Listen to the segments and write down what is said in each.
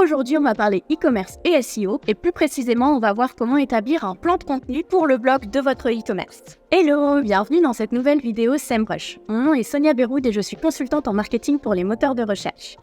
Aujourd'hui, on va parler e-commerce et SEO et plus précisément, on va voir comment établir un plan de contenu pour le blog de votre e-commerce. Hello, bienvenue dans cette nouvelle vidéo SEMrush. Mon nom est Sonia Béroud et je suis consultante en marketing pour les moteurs de recherche.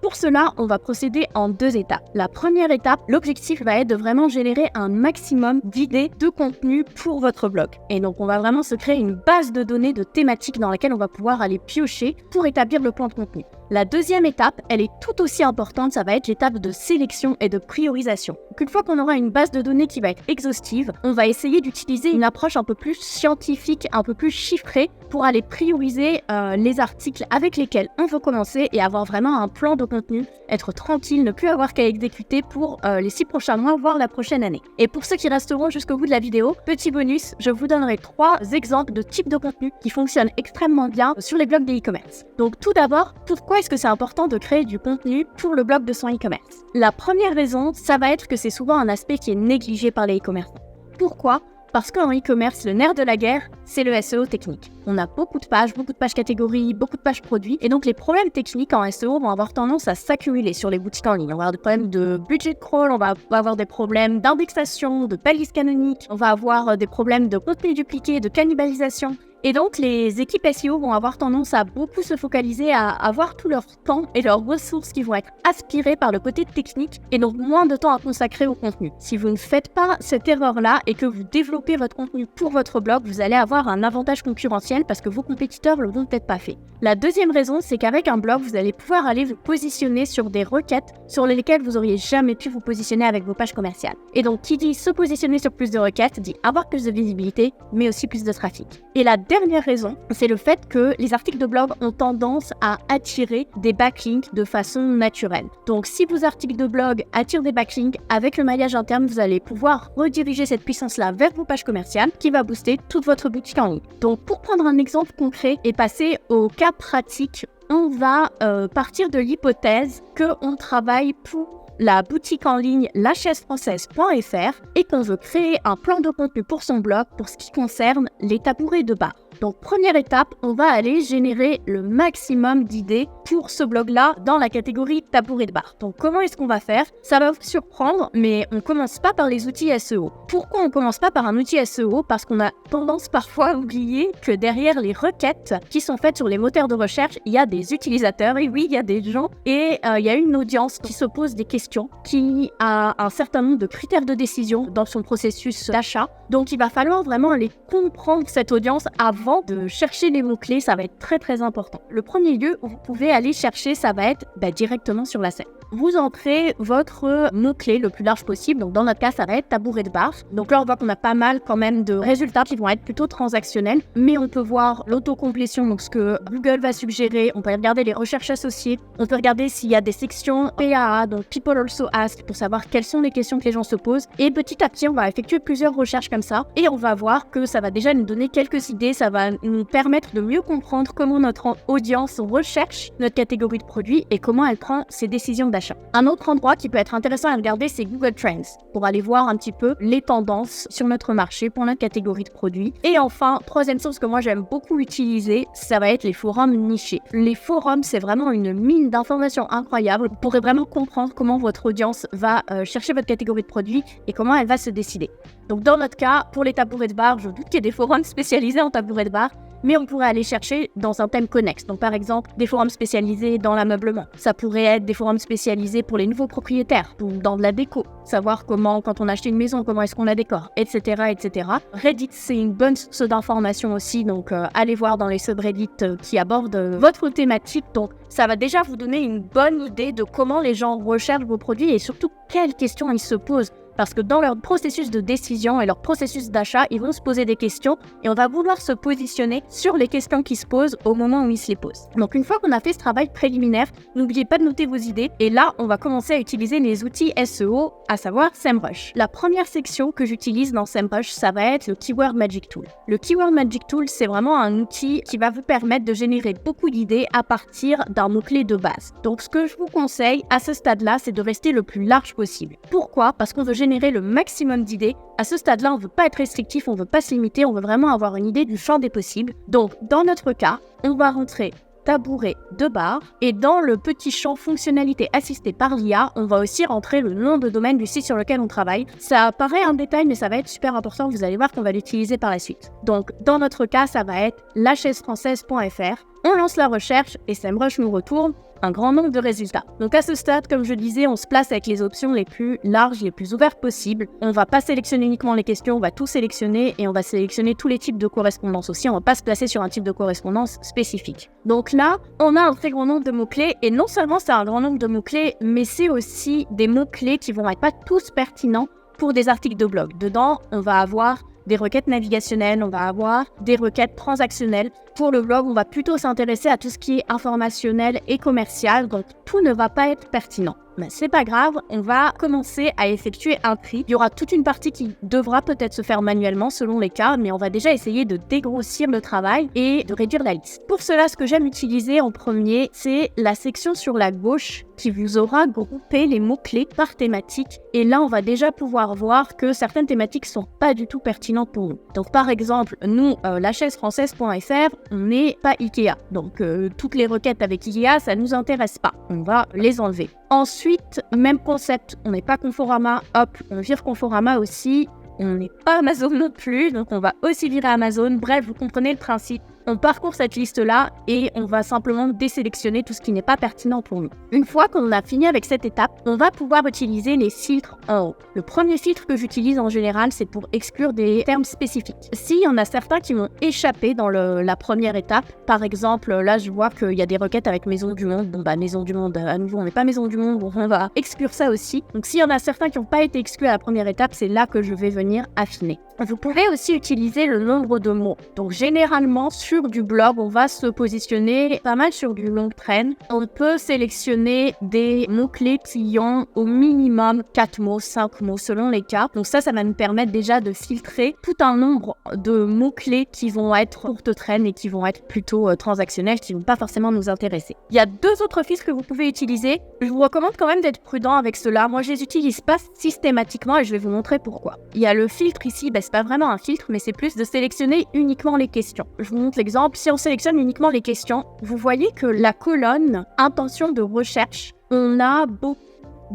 Pour cela, on va procéder en 2 étapes. La première étape, l'objectif va être de vraiment générer un maximum d'idées de contenu pour votre blog. Et donc, on va vraiment se créer une base de données de thématiques dans laquelle on va pouvoir aller piocher pour établir le plan de contenu. La deuxième étape, elle est tout aussi importante, ça va être l'étape de sélection et de priorisation. Donc, une fois qu'on aura une base de données qui va être exhaustive, on va essayer d'utiliser une approche un peu plus scientifique, un peu plus chiffrée pour aller prioriser les articles avec lesquels on veut commencer et avoir vraiment un plan de contenu, être tranquille, ne plus avoir qu'à exécuter pour les 6 prochains mois, voire la prochaine année. Et pour ceux qui resteront jusqu'au bout de la vidéo, petit bonus, je vous donnerai 3 exemples de types de contenu qui fonctionnent extrêmement bien sur les blogs des e-commerce. Donc tout d'abord, pourquoi est-ce que c'est important de créer du contenu pour le blog de son e-commerce? La première raison, ça va être que c'est souvent un aspect qui est négligé par les e-commerçants. Pourquoi? Parce qu'en e-commerce, le nerf de la guerre, c'est le SEO technique. On a beaucoup de pages catégories, beaucoup de pages produits, et donc les problèmes techniques en SEO vont avoir tendance à s'accumuler sur les boutiques en ligne. On va avoir des problèmes de budget crawl, on va avoir des problèmes d'indexation, de police canonique, on va avoir des problèmes de contenu dupliqué, de cannibalisation. Et donc, les équipes SEO vont avoir tendance à beaucoup se focaliser à avoir tout leur temps et leurs ressources qui vont être aspirées par le côté technique et donc moins de temps à consacrer au contenu. Si vous ne faites pas cette erreur-là et que vous développez votre contenu pour votre blog, vous allez avoir un avantage concurrentiel parce que vos compétiteurs ne l'ont peut-être pas fait. La deuxième raison, c'est qu'avec un blog, vous allez pouvoir aller vous positionner sur des requêtes sur lesquelles vous n'auriez jamais pu vous positionner avec vos pages commerciales. Et donc, qui dit se positionner sur plus de requêtes, dit avoir plus de visibilité, mais aussi plus de trafic. Et la dernière raison, c'est le fait que les articles de blog ont tendance à attirer des backlinks de façon naturelle. Donc, si vos articles de blog attirent des backlinks, avec le maillage interne, vous allez pouvoir rediriger cette puissance-là vers vos pages commerciales qui va booster toute votre boutique en ligne. Donc, pour prendre un exemple concret et passer au cas pratique, on va partir de l'hypothèse qu'on travaille pour la boutique en ligne lachaiseFrançaise.fr et qu'on veut créer un plan de contenu pour son blog pour ce qui concerne les tabourets de bar. Donc, première étape, on va aller générer le maximum d'idées pour ce blog-là dans la catégorie tabouret de bar. Donc, comment est-ce qu'on va faire? Ça va vous surprendre, mais on ne commence pas par les outils SEO. Pourquoi on ne commence pas par un outil SEO? Parce qu'on a tendance parfois à oublier que derrière les requêtes qui sont faites sur les moteurs de recherche, il y a des utilisateurs, et oui, il y a des gens, et il y a une audience qui se pose des questions, qui a un certain nombre de critères de décision dans son processus d'achat. Donc, il va falloir vraiment aller comprendre cette audience avant de chercher les mots-clés, ça va être très très important. Le premier lieu où vous pouvez aller chercher, ça va être directement sur la scène. Vous entrez votre mot-clé le plus large possible, donc dans notre cas, ça va être tabouret de bar. Donc là, on voit qu'on a pas mal quand même de résultats qui vont être plutôt transactionnels, mais on peut voir l'autocomplétion, donc ce que Google va suggérer, on peut regarder les recherches associées, on peut regarder s'il y a des sections PAA, donc People Also Ask, pour savoir quelles sont les questions que les gens se posent, et petit à petit, on va effectuer plusieurs recherches comme ça, et on va voir que ça va déjà nous donner quelques idées, ça va nous permettre de mieux comprendre comment notre audience recherche notre catégorie de produits et comment elle prend ses décisions d'achat. Un autre endroit qui peut être intéressant à regarder, c'est Google Trends, pour aller voir un petit peu les tendances sur notre marché pour notre catégorie de produits. Et enfin, troisième source que moi j'aime beaucoup utiliser, ça va être les forums nichés. Les forums, c'est vraiment une mine d'informations incroyable. Vous pourrez vraiment comprendre comment votre audience va chercher votre catégorie de produits et comment elle va se décider. Donc dans notre cas, pour les tabourets de bar, je doute qu'il y ait des forums spécialisés en tabourets de bar, mais on pourrait aller chercher dans un thème connexe. Donc par exemple, des forums spécialisés dans l'ameublement. Ça pourrait être des forums spécialisés pour les nouveaux propriétaires, ou dans de la déco. Savoir comment, quand on achète une maison, comment est-ce qu'on la décore, etc., etc. Reddit, c'est une bonne source d'information aussi, donc allez voir dans les subreddits qui abordent votre thématique. Donc ça va déjà vous donner une bonne idée de comment les gens recherchent vos produits et surtout quelles questions ils se posent. Parce que dans leur processus de décision et leur processus d'achat, ils vont se poser des questions et on va vouloir se positionner sur les questions qui se posent au moment où ils se les posent. Donc une fois qu'on a fait ce travail préliminaire, n'oubliez pas de noter vos idées et là, on va commencer à utiliser les outils SEO, à savoir SEMrush. La première section que j'utilise dans SEMrush, ça va être le Keyword Magic Tool. Le Keyword Magic Tool, c'est vraiment un outil qui va vous permettre de générer beaucoup d'idées à partir d'un mot-clé de base. Donc ce que je vous conseille à ce stade-là, c'est de rester le plus large possible. Pourquoi? Parce qu'on veut générer le maximum d'idées. À ce stade-là, on ne veut pas être restrictif, on ne veut pas se limiter, on veut vraiment avoir une idée du champ des possibles. Donc, dans notre cas, on va rentrer tabouret de barre et dans le petit champ fonctionnalité assistée par l'IA, on va aussi rentrer le nom de domaine du site sur lequel on travaille. Ça paraît un détail, mais ça va être super important. Vous allez voir qu'on va l'utiliser par la suite. Donc, dans notre cas, ça va être lachaisefrançaise.fr. On lance la recherche et SEMrush nous retourne un grand nombre de résultats. Donc à ce stade, comme je disais, on se place avec les options les plus larges, les plus ouvertes possibles. On va pas sélectionner uniquement les questions, on va tout sélectionner et on va sélectionner tous les types de correspondance aussi. On va pas se placer sur un type de correspondance spécifique. Donc là, on a un très grand nombre de mots-clés et non seulement c'est un grand nombre de mots-clés, mais c'est aussi des mots-clés qui vont être pas tous pertinents pour des articles de blog. Dedans, on va avoir des requêtes navigationnelles, on va avoir des requêtes transactionnelles. Pour le blog, on va plutôt s'intéresser à tout ce qui est informationnel et commercial, donc tout ne va pas être pertinent. Mais c'est pas grave, on va commencer à effectuer un tri. Il y aura toute une partie qui devra peut-être se faire manuellement selon les cas, mais on va déjà essayer de dégrossir le travail et de réduire la liste. Pour cela, ce que j'aime utiliser en premier, c'est la section sur la gauche qui vous aura groupé les mots-clés par thématique. Et là, on va déjà pouvoir voir que certaines thématiques sont pas du tout pertinentes pour nous. Donc par exemple, nous, lachaisefrançaise.fr, on n'est pas Ikea. Donc toutes les requêtes avec Ikea, ça nous intéresse pas. On va les enlever. Ensuite, même concept, on n'est pas Conforama, hop, on vire Conforama aussi. On n'est pas Amazon non plus, donc on va aussi virer Amazon. Bref, vous comprenez le principe. On parcourt cette liste-là et on va simplement désélectionner tout ce qui n'est pas pertinent pour nous. Une fois qu'on a fini avec cette étape, on va pouvoir utiliser les filtres en haut. Le premier filtre que j'utilise en général, c'est pour exclure des termes spécifiques. S'il y en a certains qui vont échapper dans la première étape, par exemple, là je vois qu'il y a des requêtes avec Maison du Monde. Bon bah Maison du Monde, à nouveau on n'est pas Maison du Monde, bon, on va exclure ça aussi. Donc s'il y en a certains qui n'ont pas été exclus à la première étape, c'est là que je vais venir affiner. Vous pouvez aussi utiliser le nombre de mots. Donc généralement sur du blog, on va se positionner pas mal sur du long train. On peut sélectionner des mots-clés qui ont au minimum 4 mots, 5 mots selon les cas. Donc ça va nous permettre déjà de filtrer tout un nombre de mots-clés qui vont être courte traîne et qui vont être plutôt transactionnels, qui ne vont pas forcément nous intéresser. Il y a 2 autres filtres que vous pouvez utiliser. Je vous recommande quand même d'être prudent avec cela. Moi, je les utilise pas systématiquement et je vais vous montrer pourquoi. Il y a le filtre ici, c'est pas vraiment un filtre, mais c'est plus de sélectionner uniquement les questions. Je vous montre l'exemple. Si on sélectionne uniquement les questions, vous voyez que la colonne intention de recherche, on a beaucoup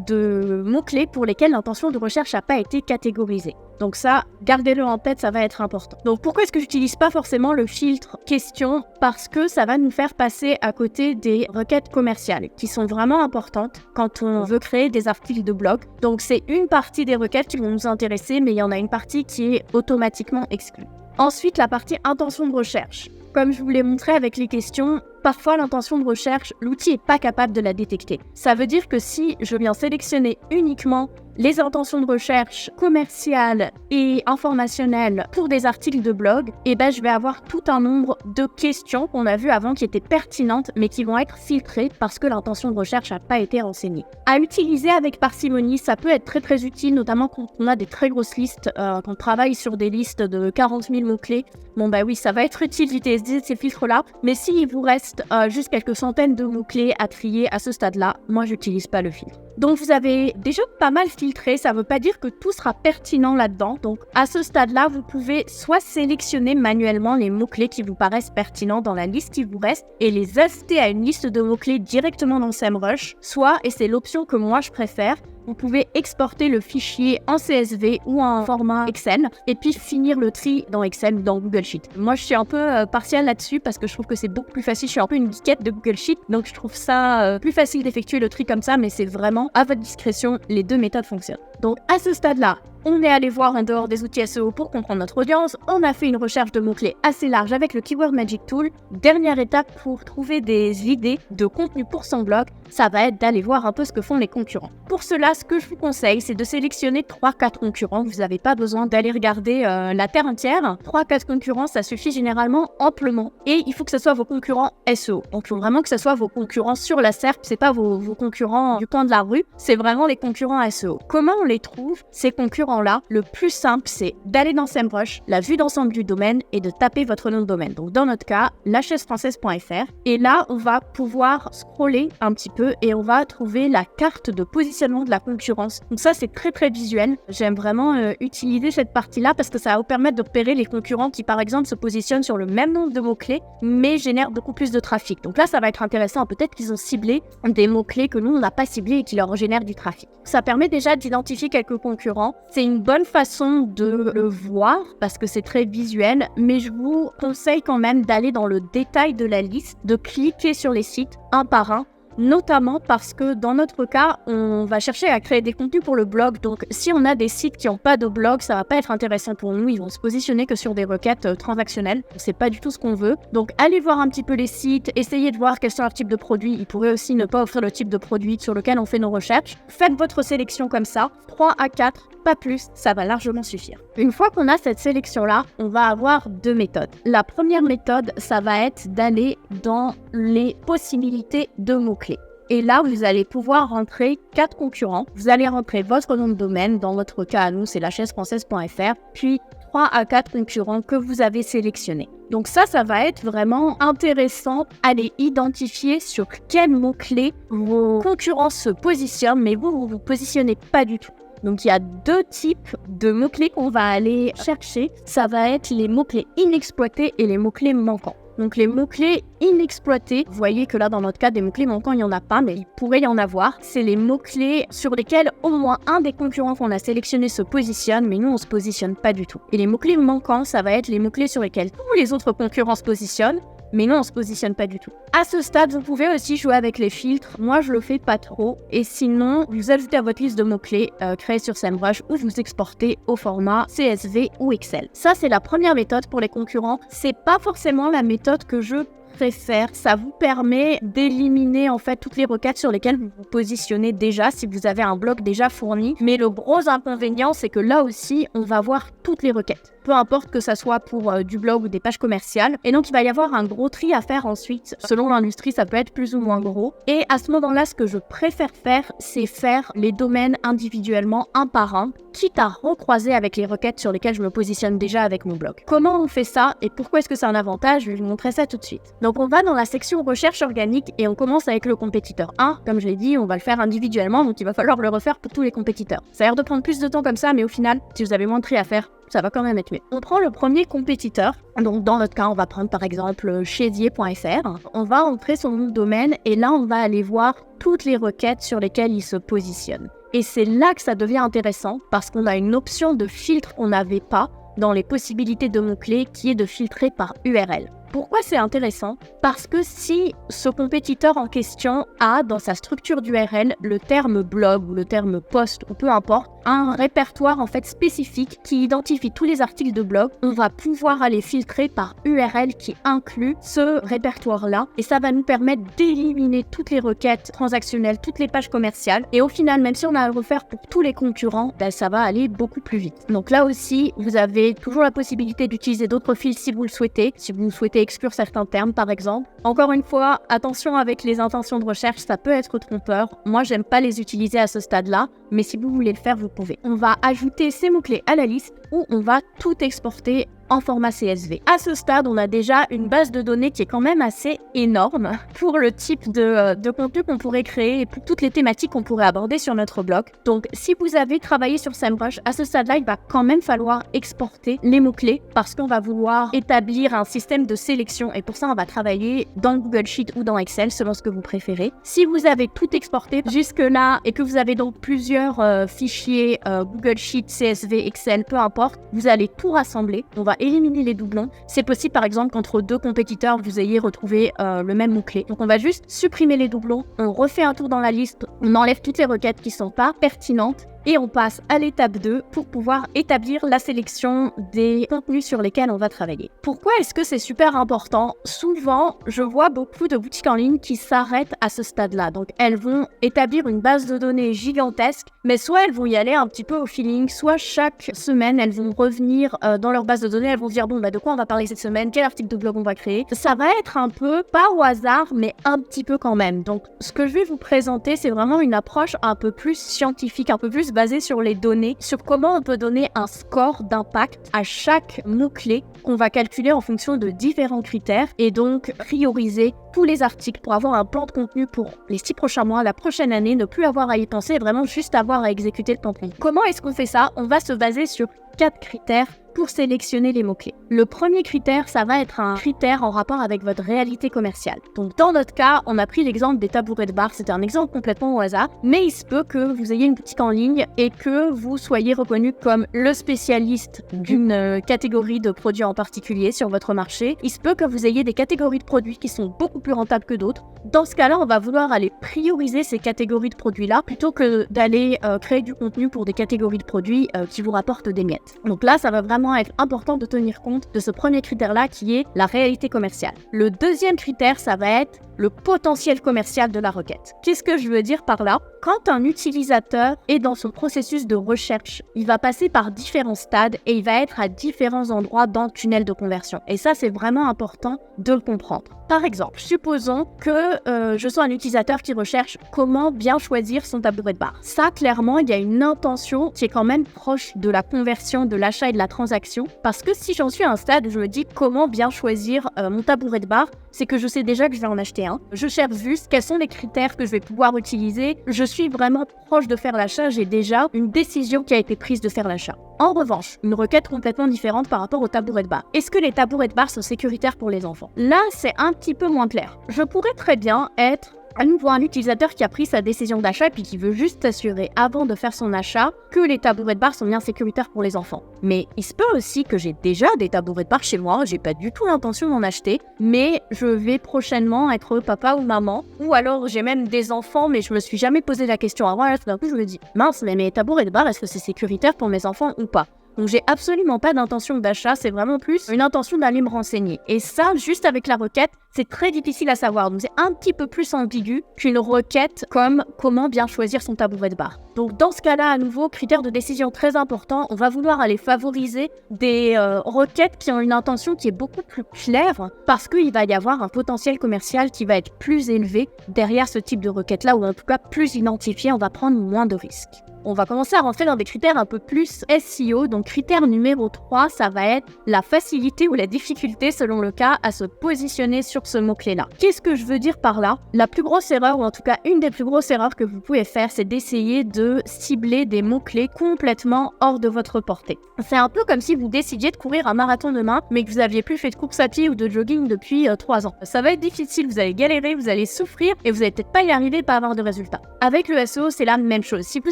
de mots-clés pour lesquels l'intention de recherche n'a pas été catégorisée. Donc ça, gardez-le en tête, ça va être important. Donc pourquoi est-ce que j'utilise pas forcément le filtre question? Parce que ça va nous faire passer à côté des requêtes commerciales qui sont vraiment importantes quand on veut créer des articles de blog. Donc c'est une partie des requêtes qui vont nous intéresser, mais il y en a une partie qui est automatiquement exclue. Ensuite, la partie intention de recherche. Comme je vous l'ai montré avec les questions, parfois l'intention de recherche, l'outil n'est pas capable de la détecter. Ça veut dire que si je viens sélectionner uniquement les intentions de recherche commerciales et informationnelles pour des articles de blog, je vais avoir tout un nombre de questions qu'on a vues avant qui étaient pertinentes mais qui vont être filtrées parce que l'intention de recherche n'a pas été renseignée. À utiliser avec parcimonie, ça peut être très très utile, notamment quand on a des très grosses listes, quand on travaille sur des listes de 40 000 mots-clés. Bon oui, ça va être utile d'utiliser ces filtres-là, mais s'il vous reste juste quelques centaines de mots-clés à trier à ce stade-là, moi j'utilise pas le filtre. Donc vous avez déjà pas mal filtré, ça ne veut pas dire que tout sera pertinent là-dedans. Donc à ce stade-là, vous pouvez soit sélectionner manuellement les mots-clés qui vous paraissent pertinents dans la liste qui vous reste et les ajouter à une liste de mots-clés directement dans SEMrush, soit, et c'est l'option que moi je préfère, vous pouvez exporter le fichier en CSV ou en format Excel et puis finir le tri dans Excel ou dans Google Sheet. Moi, je suis un peu partielle là-dessus parce que je trouve que c'est beaucoup plus facile. Je suis un peu une geekette de Google Sheet, donc je trouve ça plus facile d'effectuer le tri comme ça, mais c'est vraiment à votre discrétion, les 2 méthodes fonctionnent. Donc à ce stade-là, on est allé voir en dehors des outils SEO pour comprendre notre audience. On a fait une recherche de mots-clés assez large avec le Keyword Magic Tool. Dernière étape pour trouver des idées de contenu pour son blog, ça va être d'aller voir un peu ce que font les concurrents. Pour cela, ce que je vous conseille, c'est de sélectionner 3-4 concurrents. Vous n'avez pas besoin d'aller regarder la terre entière. 3-4 concurrents, ça suffit généralement amplement. Et il faut que ce soit vos concurrents SEO. Donc il faut vraiment que ce soit vos concurrents sur la SERP. C'est pas vos concurrents du coin de la rue. C'est vraiment les concurrents SEO. Comment on les trouve, ces concurrents concurrents-là, le plus simple, c'est d'aller dans SEMrush, la vue d'ensemble du domaine et de taper votre nom de domaine. Donc dans notre cas, lachaiseFrançaise.fr. Et là, on va pouvoir scroller un petit peu et on va trouver la carte de positionnement de la concurrence. Donc ça, c'est très très visuel. J'aime vraiment utiliser cette partie-là parce que ça va vous permettre de repérer les concurrents qui, par exemple, se positionnent sur le même nombre de mots-clés, mais génèrent beaucoup plus de trafic. Donc là, ça va être intéressant. Peut-être qu'ils ont ciblé des mots-clés que nous, on n'a pas ciblés et qui leur génèrent du trafic. Ça permet déjà d'identifier quelques concurrents. C'est une bonne façon de le voir parce que c'est très visuel, mais je vous conseille quand même d'aller dans le détail de la liste, de cliquer sur les sites un par un, notamment parce que dans notre cas, on va chercher à créer des contenus pour le blog. Donc si on a des sites qui n'ont pas de blog, ça va pas être intéressant pour nous. Ils vont se positionner que sur des requêtes transactionnelles. C'est pas du tout ce qu'on veut. Donc allez voir un petit peu les sites, essayez de voir quels sont leurs types de produits. Ils pourraient aussi ne pas offrir le type de produit sur lequel on fait nos recherches. Faites votre sélection comme ça, 3 à 4, pas plus, ça va largement suffire. Une fois qu'on a cette sélection-là, on va avoir 2 méthodes. La première méthode, ça va être d'aller dans les possibilités de mots-clés. Et là, vous allez pouvoir rentrer 4 concurrents. Vous allez rentrer votre nom de domaine. Dans notre cas, à nous, c'est lachaiseFrançaise.fr. Puis 3 à 4 concurrents que vous avez sélectionnés. Donc ça va être vraiment intéressant à les identifier sur quels mots-clés vos concurrents se positionnent, mais vous vous positionnez pas du tout. Donc il y a 2 types de mots-clés qu'on va aller chercher. Ça va être les mots-clés inexploités et les mots-clés manquants. Donc les mots-clés inexploités, vous voyez que là dans notre cas des mots-clés manquants il n'y en a pas, mais il pourrait y en avoir. C'est les mots-clés sur lesquels au moins un des concurrents qu'on a sélectionné se positionne, mais nous on se positionne pas du tout. Et les mots-clés manquants, ça va être les mots-clés sur lesquels tous les autres concurrents se positionnent, mais nous on se positionne pas du tout. À ce stade, vous pouvez aussi jouer avec les filtres. Moi, je le fais pas trop. Et sinon, vous ajoutez à votre liste de mots-clés créée sur SEMrush ou vous exportez au format CSV ou Excel. Ça, c'est la première méthode pour les concurrents. C'est pas forcément la méthode que je préfère. Ça vous permet d'éliminer en fait toutes les requêtes sur lesquelles vous vous positionnez déjà si vous avez un blog déjà fourni. Mais le gros inconvénient, c'est que là aussi, on va voir toutes les requêtes. Peu importe que ça soit pour du blog ou des pages commerciales. Et donc, il va y avoir un gros tri à faire ensuite. Selon l'industrie, ça peut être plus ou moins gros. Et à ce moment-là, ce que je préfère faire, c'est faire les domaines individuellement, un par un, quitte à recroiser avec les requêtes sur lesquelles je me positionne déjà avec mon blog. Comment on fait ça et pourquoi est-ce que c'est un avantage? Je vais vous montrer ça tout de suite. Donc, on va dans la section recherche organique et on commence avec le compétiteur 1. Comme je l'ai dit, on va le faire individuellement, donc il va falloir le refaire pour tous les compétiteurs. Ça a l'air de prendre plus de temps comme ça, mais au final, si vous avez moins de tri à faire, ça va quand même être mieux. On prend le premier compétiteur. Donc, dans notre cas, on va prendre par exemple chedier.fr. On va entrer son nom de domaine et là, on va aller voir toutes les requêtes sur lesquelles il se positionne. Et c'est là que ça devient intéressant parce qu'on a une option de filtre qu'on n'avait pas dans les possibilités de mots-clés qui est de filtrer par URL. Pourquoi c'est intéressant? Parce que si ce compétiteur en question a dans sa structure d'URL le terme blog ou le terme post ou peu importe, un répertoire en fait spécifique qui identifie tous les articles de blog, on va pouvoir aller filtrer par URL qui inclut ce répertoire-là et ça va nous permettre d'éliminer toutes les requêtes transactionnelles, toutes les pages commerciales et au final, même si on a à le refaire pour tous les concurrents, ça va aller beaucoup plus vite. Donc là aussi, vous avez toujours la possibilité d'utiliser d'autres fils si vous le souhaitez, si vous souhaitez exclure certains termes par exemple. Encore une fois, attention avec les intentions de recherche, ça peut être trompeur. Moi, j'aime pas les utiliser à ce stade-là, mais si vous voulez le faire, vous pouvez. On va ajouter ces mots-clés à la liste ou on va tout exporter en format CSV. À ce stade, on a déjà une base de données qui est quand même assez énorme pour le type de contenu qu'on pourrait créer et pour toutes les thématiques qu'on pourrait aborder sur notre blog. Donc, si vous avez travaillé sur SEMrush, à ce stade-là, il va quand même falloir exporter les mots-clés parce qu'on va vouloir établir un système de sélection et pour ça, on va travailler dans Google Sheet ou dans Excel selon ce que vous préférez. Si vous avez tout exporté jusque-là et que vous avez donc plusieurs fichiers Google Sheet, CSV, Excel, peu importe, vous allez tout rassembler. On va éliminer les doublons. C'est possible par exemple qu'entre 2 compétiteurs, vous ayez retrouvé le même mot-clé. Donc on va juste supprimer les doublons, on refait un tour dans la liste, on enlève toutes les requêtes qui ne sont pas pertinentes et on passe à l'étape 2 pour pouvoir établir la sélection des contenus sur lesquels on va travailler. Pourquoi est-ce que c'est super important? Souvent, je vois beaucoup de boutiques en ligne qui s'arrêtent à ce stade-là. Donc, elles vont établir une base de données gigantesque, mais soit elles vont y aller un petit peu au feeling, soit chaque semaine, elles vont revenir dans leur base de données, elles vont dire, bon, de quoi on va parler cette semaine? Quel article de blog on va créer? Ça va être un peu, pas au hasard, mais un petit peu quand même. Donc, ce que je vais vous présenter, c'est vraiment une approche un peu plus scientifique, un peu plus se baser sur les données, sur comment on peut donner un score d'impact à chaque mot-clé qu'on va calculer en fonction de différents critères et donc prioriser tous les articles pour avoir un plan de contenu pour les 6 prochains mois, la prochaine année, ne plus avoir à y penser et vraiment juste avoir à exécuter le contenu. Comment est-ce qu'on fait ça? On va se baser sur 4 critères pour sélectionner les mots-clés. Le premier critère, ça va être un critère en rapport avec votre réalité commerciale. Donc dans notre cas, on a pris l'exemple des tabourets de bar, c'était un exemple complètement au hasard, mais il se peut que vous ayez une boutique en ligne et que vous soyez reconnu comme le spécialiste d'une catégorie de produits en particulier sur votre marché. Il se peut que vous ayez des catégories de produits qui sont beaucoup plus rentables que d'autres. Dans ce cas-là, on va vouloir aller prioriser ces catégories de produits-là plutôt que d'aller créer du contenu pour des catégories de produits qui vous rapportent des miettes. Donc là, ça va vraiment être important de tenir compte de ce premier critère-là qui est la réalité commerciale. Le deuxième critère, ça va être le potentiel commercial de la requête. Qu'est-ce que je veux dire par là? Quand un utilisateur est dans son processus de recherche, il va passer par différents stades et il va être à différents endroits dans le tunnel de conversion. Et ça, c'est vraiment important de le comprendre. Par exemple, supposons que je sois un utilisateur qui recherche comment bien choisir son tabouret de bar. Ça, clairement, il y a une intention qui est quand même proche de la conversion, de l'achat et de la transaction. Parce que si j'en suis à un stade où je me dis comment bien choisir mon tabouret de bar, c'est que je sais déjà que je vais en acheter un. Je cherche juste quels sont les critères que je vais pouvoir utiliser. Je suis vraiment proche de faire l'achat. J'ai déjà une décision qui a été prise de faire l'achat. En revanche, une requête complètement différente par rapport au tabouret de bar. Est-ce que les tabourets de bar sont sécuritaires pour les enfants? Là, c'est un petit peu moins clair. Je pourrais très bien être à nouveau un utilisateur qui a pris sa décision d'achat et puis qui veut juste s'assurer avant de faire son achat que les tabourets de bar sont bien sécuritaires pour les enfants. Mais il se peut aussi que j'ai déjà des tabourets de bar chez moi, j'ai pas du tout l'intention d'en acheter, mais je vais prochainement être papa ou maman, ou alors j'ai même des enfants mais je me suis jamais posé la question avant, et tout d'un coup je me dis mince, mais mes tabourets de bar, est-ce que c'est sécuritaire pour mes enfants ou pas? Donc j'ai absolument pas d'intention d'achat, c'est vraiment plus une intention d'aller me renseigner. Et ça, juste avec la requête, c'est très difficile à savoir. Donc c'est un petit peu plus ambigu qu'une requête comme comment bien choisir son tabouret de bar. Donc dans ce cas-là, à nouveau, critère de décision très important, on va vouloir aller favoriser des requêtes qui ont une intention qui est beaucoup plus claire parce qu'il va y avoir un potentiel commercial qui va être plus élevé derrière ce type de requête-là, ou en tout cas plus identifié, on va prendre moins de risques. On va commencer à rentrer dans des critères un peu plus SEO. Donc critère numéro 3, ça va être la facilité ou la difficulté selon le cas à se positionner sur ce mot-clé-là. Qu'est-ce que je veux dire par là? La plus grosse erreur, ou en tout cas une des plus grosses erreurs que vous pouvez faire, c'est d'essayer de cibler des mots-clés complètement hors de votre portée. C'est un peu comme si vous décidiez de courir un marathon demain, mais que vous n'aviez plus fait de course à pied ou de jogging depuis 3 ans. Ça va être difficile, vous allez galérer, vous allez souffrir et vous n'allez peut-être pas y arriver, pas avoir de résultats. Avec le SEO, c'est la même chose. Si vous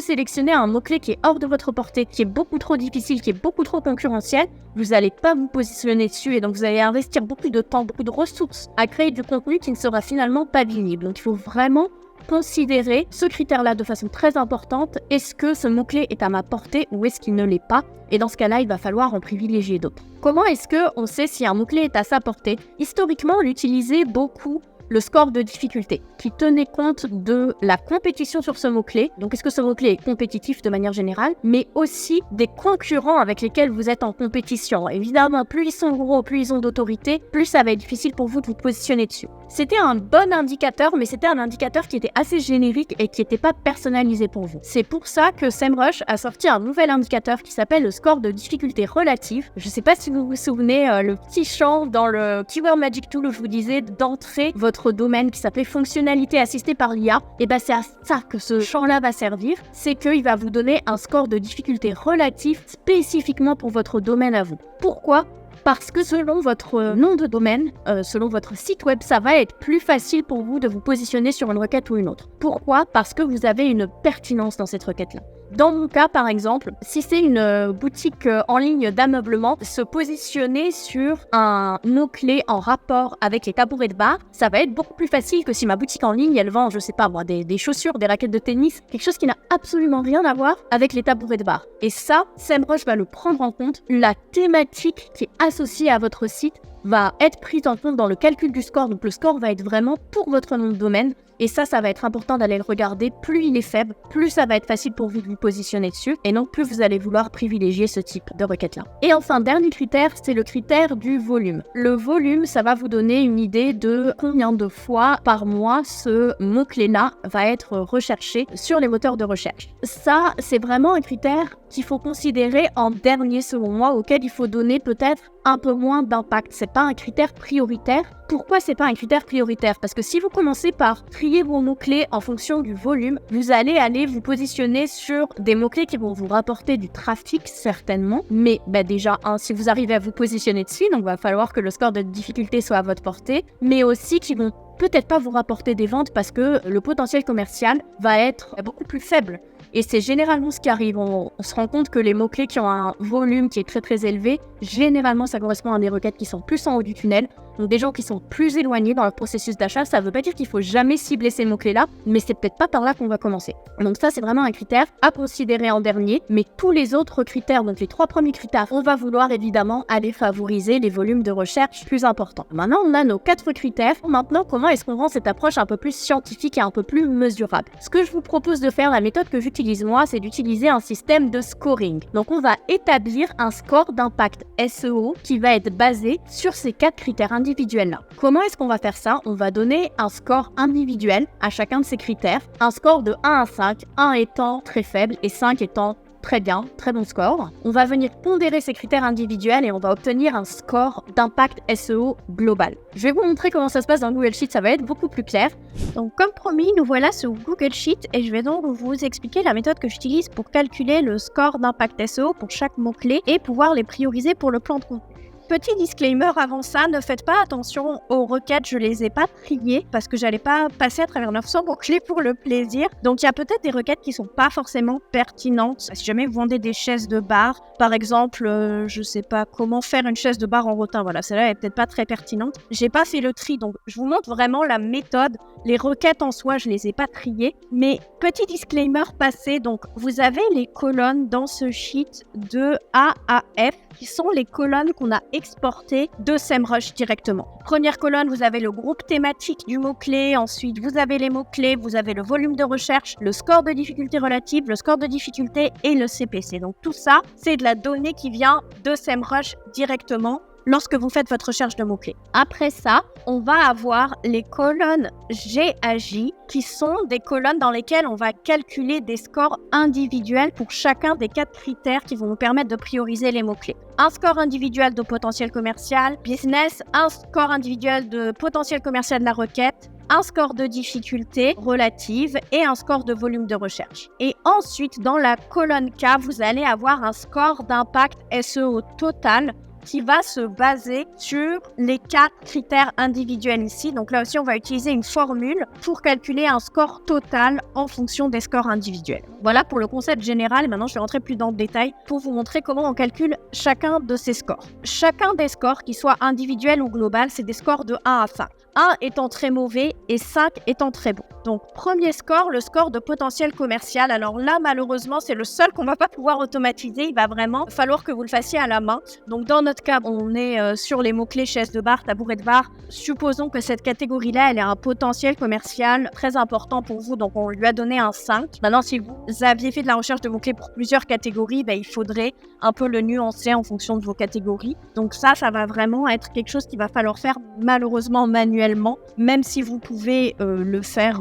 sélectionnez un mot-clé qui est hors de votre portée, qui est beaucoup trop difficile, qui est beaucoup trop concurrentiel, vous n'allez pas vous positionner dessus et donc vous allez investir beaucoup de temps, beaucoup de ressources à créer du contenu qui ne sera finalement pas visible. Donc il faut vraiment considérer ce critère-là de façon très importante. Est-ce que ce mot-clé est à ma portée ou est-ce qu'il ne l'est pas? Et dans ce cas-là, il va falloir en privilégier d'autres. Comment est-ce qu'on sait si un mot-clé est à sa portée? Historiquement, on utilisait beaucoup le score de difficulté, qui tenait compte de la compétition sur ce mot-clé. Donc, est-ce que ce mot-clé est compétitif de manière générale, mais aussi des concurrents avec lesquels vous êtes en compétition. Évidemment, plus ils sont gros, plus ils ont d'autorité, plus ça va être difficile pour vous de vous positionner dessus. C'était un bon indicateur, mais c'était un indicateur qui était assez générique et qui n'était pas personnalisé pour vous. C'est pour ça que SEMrush a sorti un nouvel indicateur qui s'appelle le score de difficulté relative. Je ne sais pas si vous vous souvenez, le petit champ dans le Keyword Magic Tool où je vous disais d'entrer votre domaine qui s'appelait fonctionnalité assistée par l'IA. Et bien c'est à ça que ce champ-là va servir, c'est qu'il va vous donner un score de difficulté relatif spécifiquement pour votre domaine à vous. Pourquoi ? Parce que selon votre nom de domaine, selon votre site web, ça va être plus facile pour vous de vous positionner sur une requête ou une autre. Pourquoi ? Parce que vous avez une pertinence dans cette requête-là. Dans mon cas, par exemple, si c'est une boutique en ligne d'ameublement, se positionner sur un mot-clé en rapport avec les tabourets de bar, ça va être beaucoup plus facile que si ma boutique en ligne, elle vend, je sais pas moi, des chaussures, des raquettes de tennis, quelque chose qui n'a absolument rien à voir avec les tabourets de bar. Et ça, SEMrush va le prendre en compte. La thématique qui est associée à votre site va être prise en compte dans le calcul du score. Donc le score va être vraiment pour votre nom de domaine. Et ça va être important d'aller le regarder. Plus il est faible, plus ça va être facile pour vous de vous positionner dessus. Et donc, plus vous allez vouloir privilégier ce type de requête-là. Et enfin, dernier critère, c'est le critère du volume. Le volume, ça va vous donner une idée de combien de fois par mois ce mot-clé-là va être recherché sur les moteurs de recherche. Ça, c'est vraiment un critère qu'il faut considérer en dernier selon moi, auquel il faut donner peut-être un peu moins d'impact. C'est pas un critère prioritaire. Pourquoi c'est pas un critère prioritaire? Parce que si vous commencez par trier vos mots-clés en fonction du volume, vous allez aller vous positionner sur des mots-clés qui vont vous rapporter du trafic certainement. Mais déjà, si vous arrivez à vous positionner dessus, donc il va falloir que le score de difficulté soit à votre portée, mais aussi qui vont peut-être pas vous rapporter des ventes parce que le potentiel commercial va être beaucoup plus faible. Et c'est généralement ce qui arrive. On se rend compte que les mots-clés qui ont un volume qui est très très élevé, généralement ça correspond à des requêtes qui sont plus en haut du tunnel. Donc des gens qui sont plus éloignés dans leur processus d'achat, ça ne veut pas dire qu'il faut jamais cibler ces mots-clés-là, mais c'est peut-être pas par là qu'on va commencer. Donc ça, c'est vraiment un critère à considérer en dernier, mais tous les autres critères, donc les 3 premiers critères, on va vouloir évidemment aller favoriser les volumes de recherche plus importants. Maintenant, on a nos 4 critères. Maintenant, comment est-ce qu'on rend cette approche un peu plus scientifique et un peu plus mesurable? Ce que je vous propose de faire, la méthode que j'utilise moi, c'est d'utiliser un système de scoring. Donc on va établir un score d'impact SEO qui va être basé sur ces 4 critères individuels-là. Comment est-ce qu'on va faire ça? On va donner un score individuel à chacun de ces critères, un score de 1 à 5, 1 étant très faible et 5 étant très bien, très bon score. On va venir pondérer ces critères individuels et on va obtenir un score d'impact SEO global. Je vais vous montrer comment ça se passe dans Google Sheet, ça va être beaucoup plus clair. Donc comme promis, nous voilà sur Google Sheet et je vais donc vous expliquer la méthode que j'utilise pour calculer le score d'impact SEO pour chaque mot-clé et pouvoir les prioriser pour le plan de contenu. Petit disclaimer avant ça, ne faites pas attention aux requêtes, je les ai pas triées parce que j'allais pas passer à travers 900 mots-clés pour le plaisir. Donc il y a peut-être des requêtes qui sont pas forcément pertinentes. Si jamais vous vendez des chaises de bar, par exemple, je sais pas comment faire une chaise de bar en rotin, voilà, celle-là est peut-être pas très pertinente. J'ai pas fait le tri, donc je vous montre vraiment la méthode. Les requêtes en soi, je les ai pas triées, mais petit disclaimer passé, donc vous avez les colonnes dans ce sheet de A à F qui sont les colonnes qu'on a exportées de SEMrush directement. Première colonne, vous avez le groupe thématique du mot-clé, ensuite vous avez les mots-clés, vous avez le volume de recherche, le score de difficulté relative, le score de difficulté et le CPC. Donc tout ça, c'est de la donnée qui vient de SEMrush directement lorsque vous faites votre recherche de mots-clés. Après ça, on va avoir les colonnes G à J qui sont des colonnes dans lesquelles on va calculer des scores individuels pour chacun des 4 critères qui vont nous permettre de prioriser les mots-clés. Un score individuel de potentiel commercial, business, un score individuel de potentiel commercial de la requête, un score de difficulté relative et un score de volume de recherche. Et ensuite, dans la colonne K, vous allez avoir un score d'impact SEO total qui va se baser sur les 4 critères individuels ici. Donc là aussi, on va utiliser une formule pour calculer un score total en fonction des scores individuels. Voilà pour le concept général. Maintenant, je vais rentrer plus dans le détail pour vous montrer comment on calcule chacun de ces scores. Chacun des scores, qu'ils soient individuels ou global, c'est des scores de 1 à 5. 1 étant très mauvais et 5 étant très bon. Donc, premier score, le score de potentiel commercial. Alors là, malheureusement, c'est le seul qu'on ne va pas pouvoir automatiser. Il va vraiment falloir que vous le fassiez à la main. Donc, dans notre cas, on est sur les mots-clés chaise de bar, tabouret de bar. Supposons que cette catégorie-là, elle a un potentiel commercial très important pour vous. Donc, on lui a donné un 5. Maintenant, si vous aviez fait de la recherche de mots-clés pour plusieurs catégories, il faudrait un peu le nuancer en fonction de vos catégories. Donc ça va vraiment être quelque chose qu'il va falloir faire malheureusement manuellement, même si vous pouvez le faire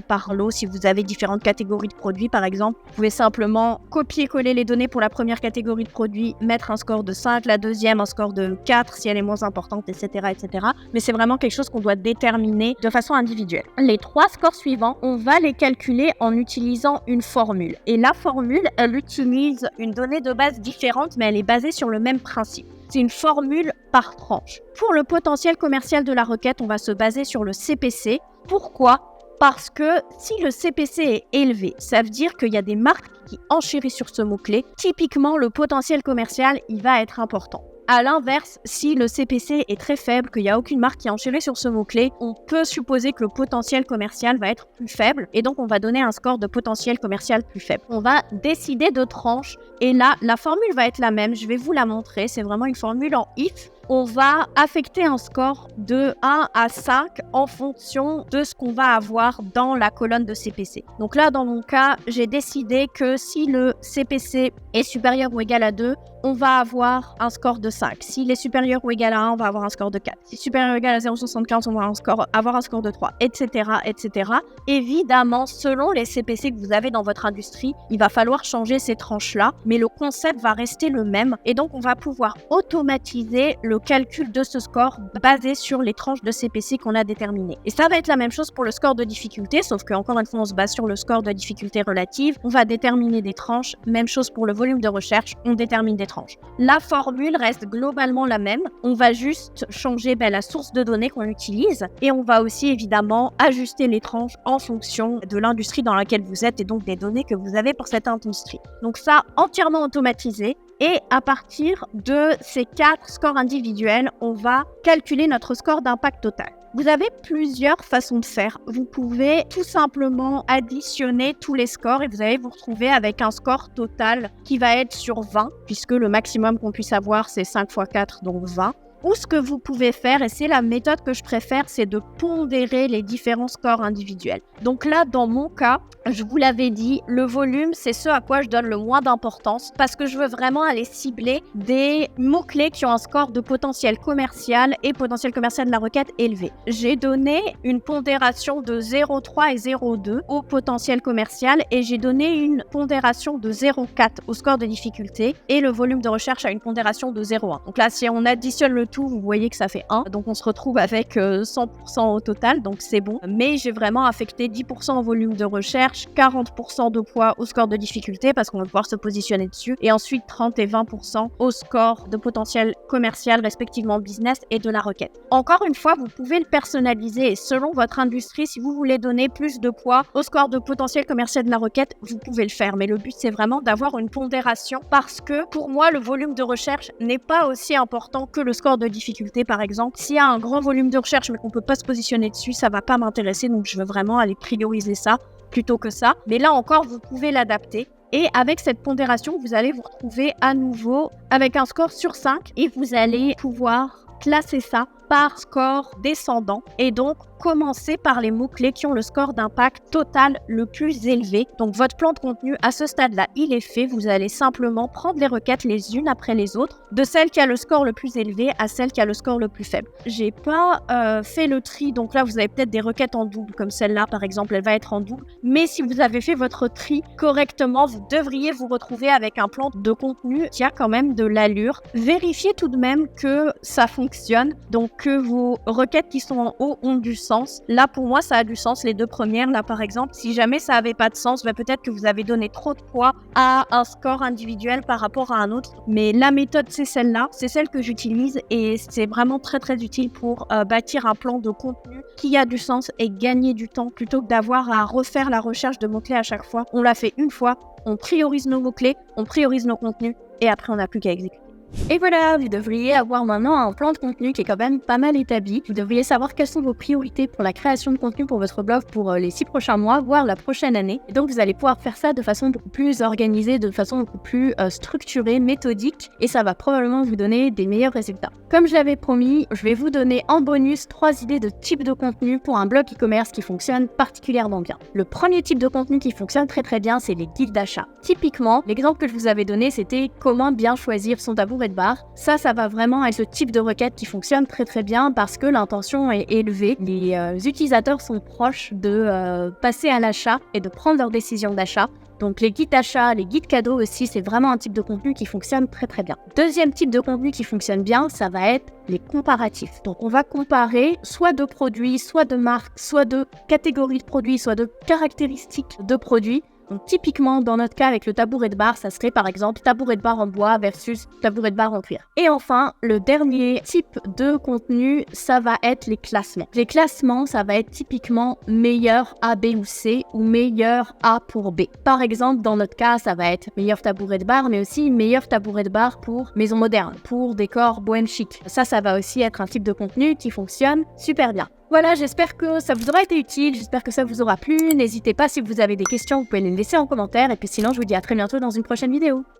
par lot. Si vous avez différentes catégories de produits, par exemple, vous pouvez simplement copier-coller les données pour la première catégorie de produits, mettre un score de 5, la deuxième un score de 4 si elle est moins importante, etc. etc. Mais c'est vraiment quelque chose qu'on doit déterminer de façon individuelle. Les 3 scores suivants, on va les calculer en utilisant une formule. Et la formule, elle utilise une donnée de base différente, mais elle est basée sur le même principe. C'est une formule par tranche. Pour le potentiel commercial de la requête, on va se baser sur le CPC. Pourquoi ? Parce que si le CPC est élevé, ça veut dire qu'il y a des marques qui enchérissent sur ce mot-clé. Typiquement, le potentiel commercial, il va être important. À l'inverse, si le CPC est très faible, qu'il n'y a aucune marque qui enchérit sur ce mot-clé, on peut supposer que le potentiel commercial va être plus faible et donc on va donner un score de potentiel commercial plus faible. On va décider de tranches et là, la formule va être la même. Je vais vous la montrer. C'est vraiment une formule en if. on va affecter un score de 1 à 5 en fonction de ce qu'on va avoir dans la colonne de CPC. Donc là, dans mon cas, j'ai décidé que si le CPC est supérieur ou égal à 2, on va avoir un score de 5. S'il est supérieur ou égal à 1, on va avoir un score de 4. Si supérieur ou égal à 0,75, on va avoir un score de 3, etc., etc. Évidemment, selon les CPC que vous avez dans votre industrie, il va falloir changer ces tranches-là, mais le concept va rester le même. Et donc, on va pouvoir automatiser le calcul de ce score basé sur les tranches de CPC qu'on a déterminées. Et ça va être la même chose pour le score de difficulté, sauf qu'encore une fois, on se base sur le score de difficulté relative. On va déterminer des tranches. Même chose pour le volume de recherche, on détermine des tranches. La formule reste globalement la même. On va juste changer la source de données qu'on utilise et on va aussi évidemment ajuster les tranches en fonction de l'industrie dans laquelle vous êtes et donc des données que vous avez pour cette industrie. Donc ça, entièrement automatisé. Et à partir de ces 4 scores individuels, on va calculer notre score d'impact total. Vous avez plusieurs façons de faire. Vous pouvez tout simplement additionner tous les scores et vous allez vous retrouver avec un score total qui va être sur 20, puisque le maximum qu'on puisse avoir, c'est 5 x 4, donc 20. Ou ce que vous pouvez faire, et c'est la méthode que je préfère, c'est de pondérer les différents scores individuels. Donc là, dans mon cas, je vous l'avais dit, le volume, c'est ce à quoi je donne le moins d'importance parce que je veux vraiment aller cibler des mots-clés qui ont un score de potentiel commercial et potentiel commercial de la requête élevé. J'ai donné une pondération de 0,3 et 0,2 au potentiel commercial et j'ai donné une pondération de 0,4 au score de difficulté et le volume de recherche a une pondération de 0,1. Donc là, si on additionne le tout, vous voyez que ça fait 1. Donc on se retrouve avec 100% au total, donc c'est bon. Mais j'ai vraiment affecté 10% au volume de recherche, 40% de poids au score de difficulté parce qu'on va pouvoir se positionner dessus, et ensuite 30 et 20% au score de potentiel commercial, respectivement business et de la requête. Encore une fois, vous pouvez le personnaliser et selon votre industrie, si vous voulez donner plus de poids au score de potentiel commercial de la requête, vous pouvez le faire. Mais le but, c'est vraiment d'avoir une pondération parce que pour moi, le volume de recherche n'est pas aussi important que le score de difficulté, par exemple. S'il y a un grand volume de recherche mais qu'on peut pas se positionner dessus, ça va pas m'intéresser, donc je veux vraiment aller prioriser ça plutôt que ça. Mais là encore, vous pouvez l'adapter. Et avec cette pondération, vous allez vous retrouver à nouveau avec un score sur 5 et vous allez pouvoir classer ça par score descendant et donc commencer par les mots-clés qui ont le score d'impact total le plus élevé. Donc votre plan de contenu à ce stade-là, il est fait. Vous allez simplement prendre les requêtes les unes après les autres, de celle qui a le score le plus élevé à celle qui a le score le plus faible. J'ai pas fait le tri, donc là vous avez peut-être des requêtes en double, comme celle-là par exemple, elle va être en double. Mais si vous avez fait votre tri correctement, vous devriez vous retrouver avec un plan de contenu qui a quand même de l'allure. Vérifiez tout de même que ça fonctionne, donc que vos requêtes qui sont en haut ont du sens. Là, pour moi, ça a du sens, les deux premières. Là, par exemple, si jamais ça n'avait pas de sens, peut-être que vous avez donné trop de poids à un score individuel par rapport à un autre. Mais la méthode, c'est celle-là. C'est celle que j'utilise et c'est vraiment très, très utile pour bâtir un plan de contenu qui a du sens et gagner du temps plutôt que d'avoir à refaire la recherche de mots-clés à chaque fois. On l'a fait une fois, on priorise nos mots-clés, on priorise nos contenus et après, on n'a plus qu'à exécuter. Et voilà, vous devriez avoir maintenant un plan de contenu qui est quand même pas mal établi. Vous devriez savoir quelles sont vos priorités pour la création de contenu pour votre blog pour les 6 prochains mois, voire la prochaine année. Et donc vous allez pouvoir faire ça de façon beaucoup plus organisée, de façon beaucoup plus structurée, méthodique, et ça va probablement vous donner des meilleurs résultats. Comme je l'avais promis, je vais vous donner en bonus 3 idées de type de contenu pour un blog e-commerce qui fonctionne particulièrement bien. Le premier type de contenu qui fonctionne très très bien, c'est les guides d'achat. Typiquement, l'exemple que je vous avais donné, c'était comment bien choisir son tabouret de bar. Ça va vraiment être ce type de requête qui fonctionne très très bien parce que l'intention est élevée. Les utilisateurs sont proches de passer à l'achat et de prendre leur décision d'achat. Donc les guides d'achat, les guides cadeaux aussi, c'est vraiment un type de contenu qui fonctionne très très bien. Deuxième type de contenu qui fonctionne bien, ça va être les comparatifs. Donc on va comparer soit de produits, soit de marques, soit de catégories de produits, soit de caractéristiques de produits. Donc typiquement, dans notre cas avec le tabouret de bar, ça serait par exemple tabouret de bar en bois versus tabouret de bar en cuir. Et enfin, le dernier type de contenu, ça va être les classements. Les classements, ça va être typiquement meilleur A, B ou C ou meilleur A pour B. Par exemple, dans notre cas, ça va être meilleur tabouret de bar, mais aussi meilleur tabouret de bar pour maison moderne, pour décor bohème chic. Ça va aussi être un type de contenu qui fonctionne super bien. Voilà, j'espère que ça vous aura été utile, j'espère que ça vous aura plu. N'hésitez pas, si vous avez des questions, vous pouvez les laisser en commentaire. Et puis sinon, je vous dis à très bientôt dans une prochaine vidéo.